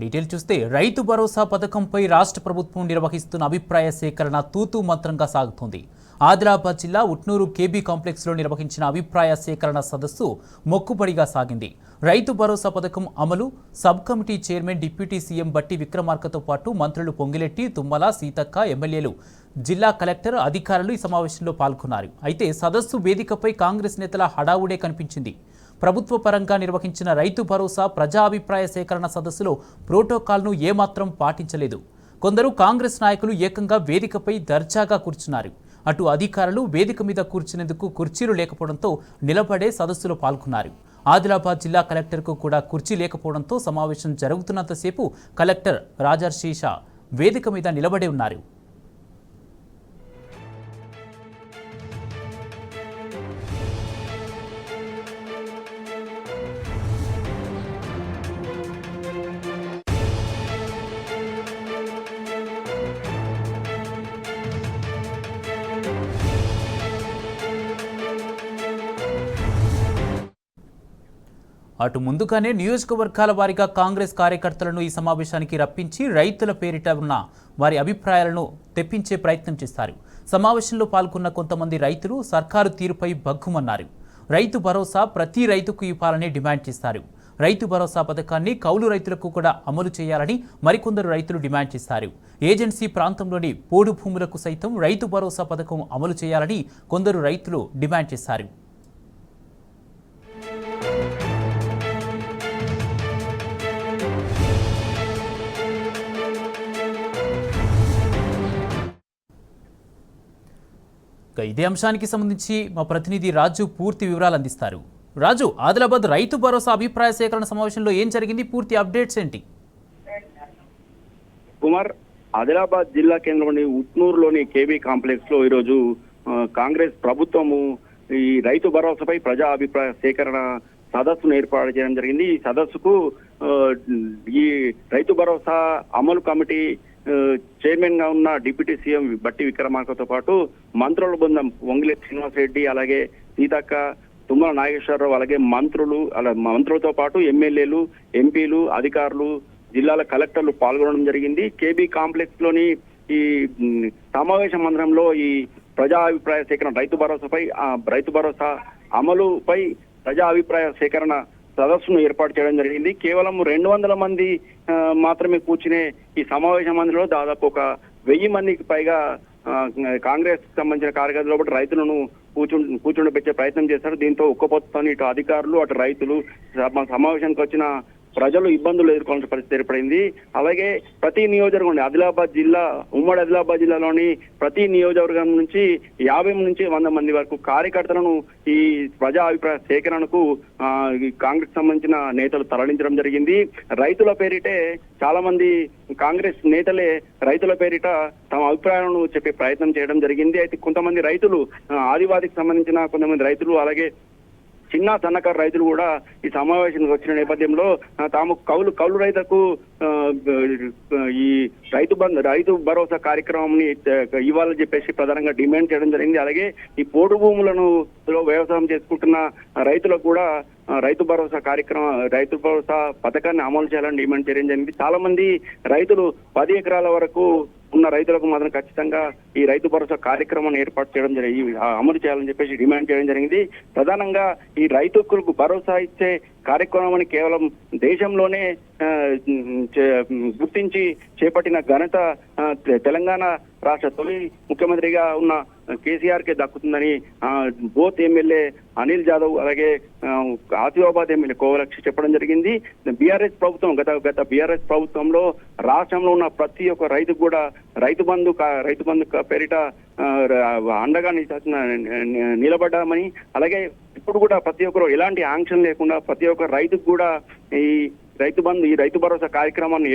Detail చూస్తే రైతు భరోసా పథకంపై రాష్ట్ర ప్రభుత్వం నిర్వహిస్తున్న అభిప్రాయ సేకరణ తూతూ మంత్రంగా సాగుతోంది. ఆదిలాబాద్ జిల్లా ఉట్నూరు కేబీ కాంప్లెక్స్లో నిర్వహించిన అభిప్రాయ సేకరణ సదస్సు మొక్కుబడిగా సాగింది. రైతు భరోసా పథకం అమలు sub committee chairman deputy CM బట్టి విక్రమార్కతో పాటు మంత్రులు పొంగిరెడ్డి, తుమ్మల, సీతక్క, ఎమ్మెల్యేలు, జిల్లా కలెక్టర్, అధికారులు ఈ సమావేశంలో పాల్గొన్నారు. అయితే సదస్సు వేదికపై కాంగ్రెస్ నేతల హడావుడే కనిపించింది. ప్రభుత్వ పరంగా నిర్వహించిన రైతు భరోసా ప్రజా అభిప్రాయ సేకరణ సదస్సులో ప్రోటోకాల్ను ఏమాత్రం పాటించలేదు. కొందరు కాంగ్రెస్ నాయకులు ఏకంగా వేదికపై దర్జాగా కూర్చున్నారు. అటు అధికారులు వేదిక మీద కూర్చునేందుకు కుర్చీలు లేకపోవడంతో నిలబడే సదస్సులో పాల్గొన్నారు. ఆదిలాబాద్ జిల్లా కలెక్టర్కు కూడా కుర్చీ లేకపోవడంతో సమావేశం జరుగుతున్నంతసేపు కలెక్టర్ రాజర్షీషా వేదిక మీద నిలబడే ఉన్నారు. అటు ముందుగానే నియోజకవర్గాల వారీగా కాంగ్రెస్ కార్యకర్తలను ఈ సమావేశానికి రప్పించి రైతుల పేరిట ఉన్న వారి అభిప్రాయాలను తెప్పించే ప్రయత్నం చేశారు. సమావేశంలో పాల్గొన్న కొంతమంది రైతులు సర్కారు తీరుపై బగ్గుమన్నారు. రైతు భరోసా ప్రతి రైతుకు ఇవ్వాలని డిమాండ్ చేశారు. రైతు భరోసా పథకాన్ని కౌలు రైతులకు కూడా అమలు చేయాలని మరికొందరు రైతులు డిమాండ్ చేశారు. ఏజెన్సీ ప్రాంతంలోని పోడు భూములకు సైతం రైతు భరోసా పథకం అమలు చేయాలని కొందరు రైతులు డిమాండ్ చేశారు. ఇదే అంశానికి సంబంధించి మా ప్రతినిధి రాజు పూర్తి వివరాలు అందిస్తారు. రాజు, ఆదిలాబాద్ రైతు భరోసా అభిప్రాయ సేకరణ సమావేశంలో ఏం జరిగింది, పూర్తి అప్డేట్స్ ఏంటి? కుమార్, ఆదిలాబాద్ జిల్లా కేంద్రంలోని ఉట్నూరులోని కేబీ కాంప్లెక్స్ లో ఈరోజు కాంగ్రెస్ ప్రభుత్వము ఈ రైతు భరోసాపై ప్రజా అభిప్రాయ సేకరణ సదస్సును ఏర్పాటు చేయడం జరిగింది. ఈ సదస్సుకు ఈ రైతు భరోసా అమలు కమిటీ చైర్మన్ గా ఉన్న డిప్యూటీ సీఎం బట్టి విక్రమార్కతో పాటు మంత్రుల బృందం పొంగిరెడ్డి శ్రీనివాసరెడ్డి, అలాగే సీతక్క, తుమ్మల నాగేశ్వరరావు, అలాగే మంత్రులతో పాటు ఎమ్మెల్యేలు, ఎంపీలు, అధికారులు, జిల్లాల కలెక్టర్లు పాల్గొనడం జరిగింది. కేబీ కాంప్లెక్స్ లోని ఈ సమావేశ మందిరంలో ఈ ప్రజా అభిప్రాయ సేకరణ రైతు భరోసా అమలుపై ప్రజా అభిప్రాయ సేకరణ సదస్సును ఏర్పాటు చేయడం జరిగింది. కేవలం 200 మంది మాత్రమే కూర్చునే ఈ సమావేశ మందిలో దాదాపు ఒక 1000 మందికి పైగా కాంగ్రెస్ సంబంధించిన కార్యకర్తలు రైతులను కూర్చుండబెట్టే ప్రయత్నం చేశారు. దీంతో ఉక్కపోతతో ఇటు అధికారులు అటు రైతులు సమావేశానికి వచ్చిన ప్రజలు ఇబ్బందులు ఎదుర్కోవాల్సిన పరిస్థితి ఏర్పడింది. అలాగే ప్రతి నియోజకవర్గం ఉమ్మడి ఆదిలాబాద్ జిల్లాలోని ప్రతి నియోజకవర్గం నుంచి 50 నుంచి 100 మంది వరకు కార్యకర్తలను ఈ ప్రజా అభిప్రాయ సేకరణకు కాంగ్రెస్ సంబంధించిన నేతలు తరలించడం జరిగింది. రైతుల పేరిటే చాలా మంది కాంగ్రెస్ నేతలే రైతుల పేరిట తమ అభిప్రాయాలను చెప్పే ప్రయత్నం చేయడం జరిగింది. అయితే కొంతమంది రైతులు, ఆదివాదికి సంబంధించిన కొంతమంది రైతులు, అలాగే చిన్న సన్నకారు రైతులు కూడా ఈ సమావేశానికి వచ్చిన నేపథ్యంలో తాము కౌలు రైతులకు ఈ రైతు భరోసా కార్యక్రమాన్ని ఇవ్వాలని చెప్పేసి ప్రధానంగా డిమాండ్ చేయడం జరిగింది. అలాగే ఈ పోడు భూములను వ్యవసాయం చేసుకుంటున్న రైతులకు కూడా రైతు భరోసా పథకాన్ని అమలు చేయాలని డిమాండ్ చేయడం జరిగింది. చాలా మంది రైతులు 10 ఎకరాల వరకు ఉన్న రైతులకు మాత్రం ఖచ్చితంగా ఈ రైతు భరోసా కార్యక్రమాన్ని ఏర్పాటు చేయడం అమలు చేయాలని చెప్పేసి డిమాండ్ చేయడం జరిగింది. ప్రధానంగా ఈ రైతులకు భరోసా ఇచ్చే కార్యక్రమాన్ని కేవలం దేశంలోనే గుర్తించి చేపట్టిన ఘనత తెలంగాణ రాష్ట్ర తొలి ముఖ్యమంత్రిగా ఉన్న కేసీఆర్ కే దక్కుతుందని బోత్ ఎమ్మెల్యే అనిల్ జాదవ్, అలాగే ఆసిఫాబాద్ ఎమ్మెల్యే కోవలక్షి చెప్పడం జరిగింది. బీఆర్ఎస్ ప్రభుత్వం గత బీఆర్ఎస్ ప్రభుత్వంలో రాష్ట్రంలో ఉన్న ప్రతి ఒక్క రైతుకు కూడా రైతు బంధు పేరిట అండగా నిలబడ్డామని, అలాగే ఇప్పుడు కూడా ప్రతి ఒక్కరు ఎలాంటి ఆంక్షన్ లేకుండా ప్రతి ఒక్క రైతుకు కూడా ఈ రైతు భరోసా కార్యక్రమాన్ని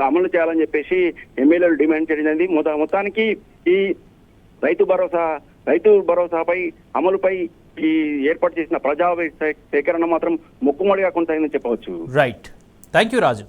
అమలు చేయాలని చెప్పేసి ఎమ్మెల్యేలు డిమాండ్ చేయడం. మొత్తానికి ఈ రైతు భరోసాపై అమలుపై ఈ ఏర్పాటు చేసిన ప్రజా సేకరణ మాత్రం మొక్కుమడిగా కొనసాగిందని చెప్పవచ్చు. Right, thank you Raju.